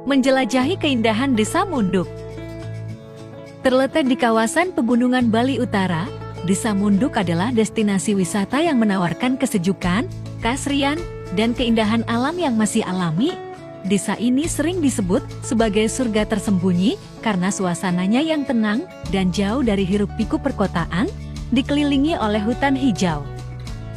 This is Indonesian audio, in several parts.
menjelajahi keindahan Desa Munduk. Terletak di kawasan pegunungan Bali Utara, Desa Munduk adalah destinasi wisata yang menawarkan kesejukan, keasrian, dan keindahan alam yang masih alami. Desa ini sering disebut sebagai surga tersembunyi karena suasananya yang tenang dan jauh dari hiruk-pikuk perkotaan, dikelilingi oleh hutan hijau,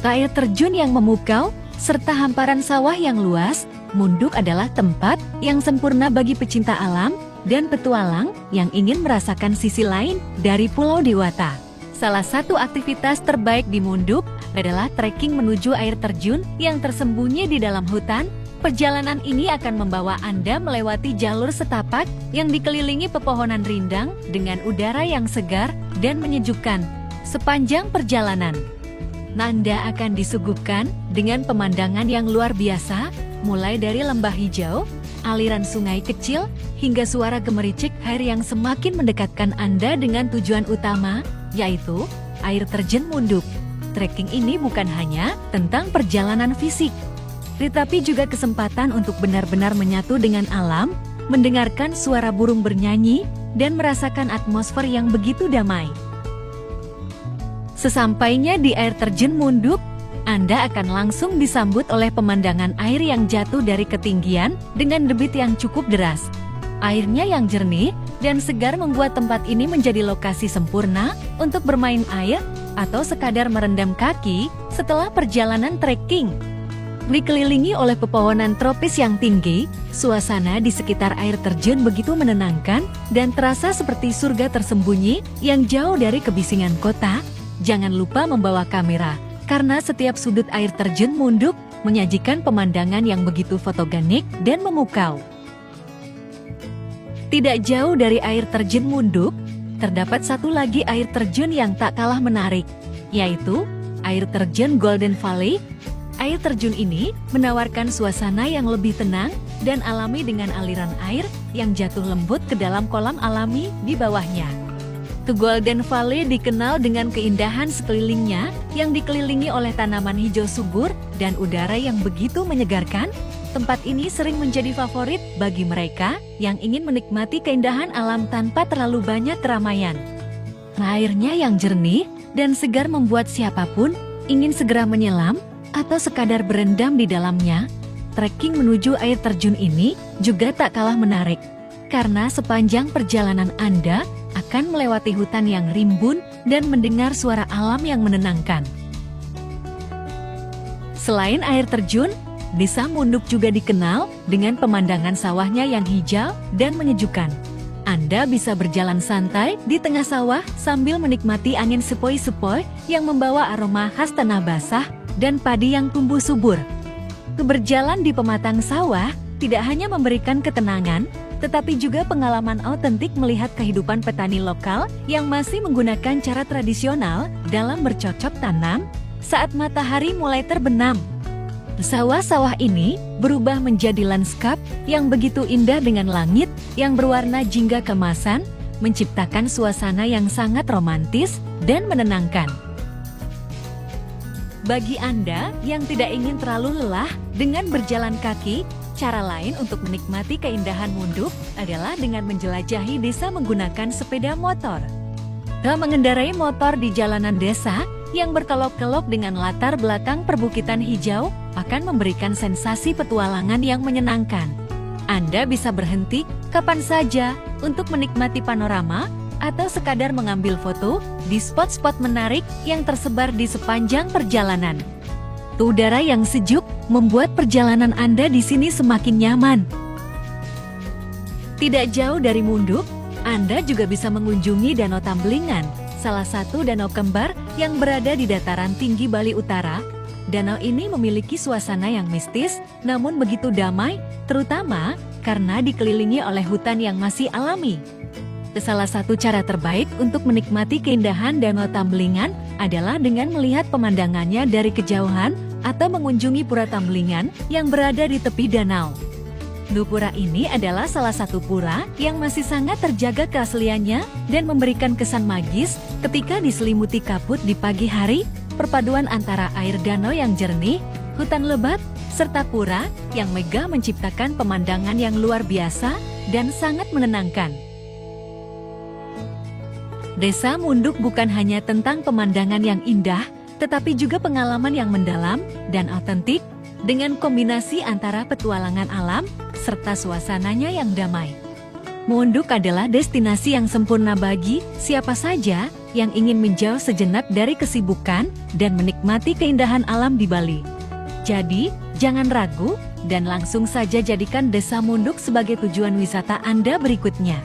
air terjun yang memukau, serta hamparan sawah yang luas. Munduk adalah tempat yang sempurna bagi pecinta alam dan petualang yang ingin merasakan sisi lain dari Pulau Dewata. Salah satu aktivitas terbaik di Munduk adalah trekking menuju air terjun yang tersembunyi di dalam hutan. Perjalanan ini akan membawa Anda melewati jalur setapak yang dikelilingi pepohonan rindang dengan udara yang segar dan menyejukkan. Sepanjang perjalanan, Anda akan disuguhkan dengan pemandangan yang luar biasa, mulai dari lembah hijau, aliran sungai kecil, hingga suara gemericik air yang semakin mendekatkan Anda dengan tujuan utama, yaitu air terjun Munduk. Trekking ini bukan hanya tentang perjalanan fisik, tetapi juga kesempatan untuk benar-benar menyatu dengan alam, mendengarkan suara burung bernyanyi, dan merasakan atmosfer yang begitu damai. Sesampainya di air terjun Munduk, Anda akan langsung disambut oleh pemandangan air yang jatuh dari ketinggian dengan debit yang cukup deras. Airnya yang jernih dan segar membuat tempat ini menjadi lokasi sempurna untuk bermain air atau sekadar merendam kaki setelah perjalanan trekking. Dikelilingi oleh pepohonan tropis yang tinggi, suasana di sekitar air terjun begitu menenangkan dan terasa seperti surga tersembunyi yang jauh dari kebisingan kota. Jangan lupa membawa kamera, karena setiap sudut air terjun Munduk menyajikan pemandangan yang begitu fotogenik dan memukau. Tidak jauh dari air terjun Munduk, terdapat satu lagi air terjun yang tak kalah menarik, yaitu air terjun Golden Valley. Air terjun ini menawarkan suasana yang lebih tenang dan alami dengan aliran air yang jatuh lembut ke dalam kolam alami di bawahnya. The Golden Valley dikenal dengan keindahan sekelilingnya yang dikelilingi oleh tanaman hijau subur dan udara yang begitu menyegarkan. Tempat ini sering menjadi favorit bagi mereka yang ingin menikmati keindahan alam tanpa terlalu banyak keramaian. Airnya yang jernih dan segar membuat siapapun ingin segera menyelam atau sekadar berendam di dalamnya. Trekking menuju air terjun ini juga tak kalah menarik, karena sepanjang perjalanan Anda akan melewati hutan yang rimbun dan mendengar suara alam yang menenangkan. Selain air terjun, Desa Munduk juga dikenal dengan pemandangan sawahnya yang hijau dan menyejukkan. Anda bisa berjalan santai di tengah sawah sambil menikmati angin sepoi-sepoi yang membawa aroma khas tanah basah dan padi yang tumbuh subur. Berjalan di pematang sawah tidak hanya memberikan ketenangan, tetapi juga pengalaman autentik melihat kehidupan petani lokal yang masih menggunakan cara tradisional dalam bercocok tanam saat matahari mulai terbenam. Sawah-sawah ini berubah menjadi lanskap yang begitu indah dengan langit yang berwarna jingga keemasan, menciptakan suasana yang sangat romantis dan menenangkan. Bagi Anda yang tidak ingin terlalu lelah dengan berjalan kaki, cara lain untuk menikmati keindahan Munduk adalah dengan menjelajahi desa menggunakan sepeda motor. Mengendarai motor di jalanan desa yang berkelok-kelok dengan latar belakang perbukitan hijau akan memberikan sensasi petualangan yang menyenangkan. Anda bisa berhenti kapan saja untuk menikmati panorama atau sekadar mengambil foto di spot-spot menarik yang tersebar di sepanjang perjalanan. Udara yang sejuk membuat perjalanan Anda di sini semakin nyaman. Tidak jauh dari Munduk, Anda juga bisa mengunjungi Danau Tamblingan, salah satu danau kembar yang berada di dataran tinggi Bali Utara. Danau ini memiliki suasana yang mistis, namun begitu damai, terutama karena dikelilingi oleh hutan yang masih alami. Salah satu cara terbaik untuk menikmati keindahan Danau Tamblingan adalah dengan melihat pemandangannya dari kejauhan atau mengunjungi Pura Tamblingan yang berada di tepi danau. Pura ini adalah salah satu pura yang masih sangat terjaga keasliannya dan memberikan kesan magis ketika diselimuti kabut di pagi hari. Perpaduan antara air danau yang jernih hutan lebat, serta pura yang megah menciptakan pemandangan yang luar biasa dan sangat menenangkan. Desa Munduk bukan hanya tentang pemandangan yang indah, tetapi juga pengalaman yang mendalam dan otentik, dengan kombinasi antara petualangan alam serta suasananya yang damai. Munduk adalah destinasi yang sempurna bagi siapa saja yang ingin menjauh sejenak dari kesibukan dan menikmati keindahan alam di Bali. Jadi, jangan ragu dan langsung saja jadikan Desa Munduk sebagai tujuan wisata Anda berikutnya.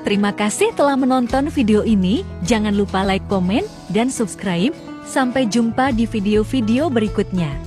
Terima kasih telah menonton video ini. Jangan lupa like, komen, dan subscribe. Sampai jumpa di video-video berikutnya.